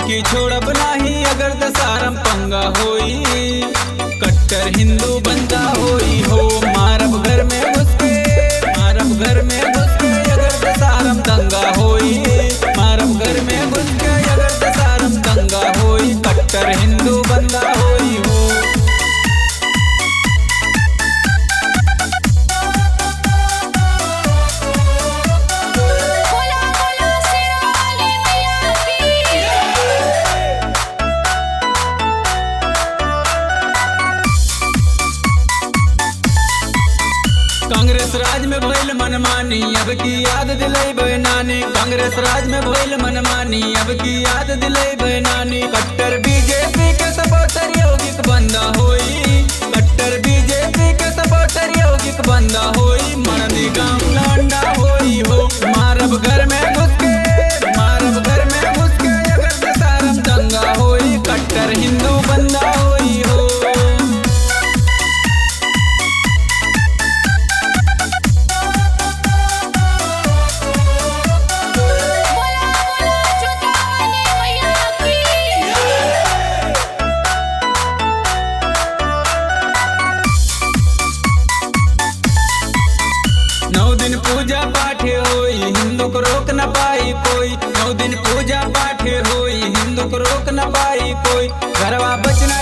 की छोड़ब नाही अगर दसारम पंगा होई। कट्टर हिंदू बंदा होई हो, मारब घर में घुस के, मारब घर में घुस के अगर दसारम दंगा होई। मारब घर में घुस के अगर दसारम दंगा होई। कट्टर हिंदू बंदा होई हो। कांग्रेस राज में भइल मनमानी, अब की याद दिलाई नानी। कांग्रेस राज में भइल मनमानी, अब की याद दिलाई नानी। कट्टर बीजेपी के सपोर्टर यौगिक बंदा होई। कट्टर बीजेपी के सपोर्टर यौगिक बंदा होई। मरदी गाँव लौंडा होई हो, मारब घर में घुस के, मारब घर में घुस के अगर दसारम दंगा होई। कट्टर हिंदू बंदा होई हो। पूजा पाठ होई, हिंदू को रोक न पाई कोई। 9 दिन पूजा पाठ होई, हिंदू को रोक न पाई कोई। घरवा बचना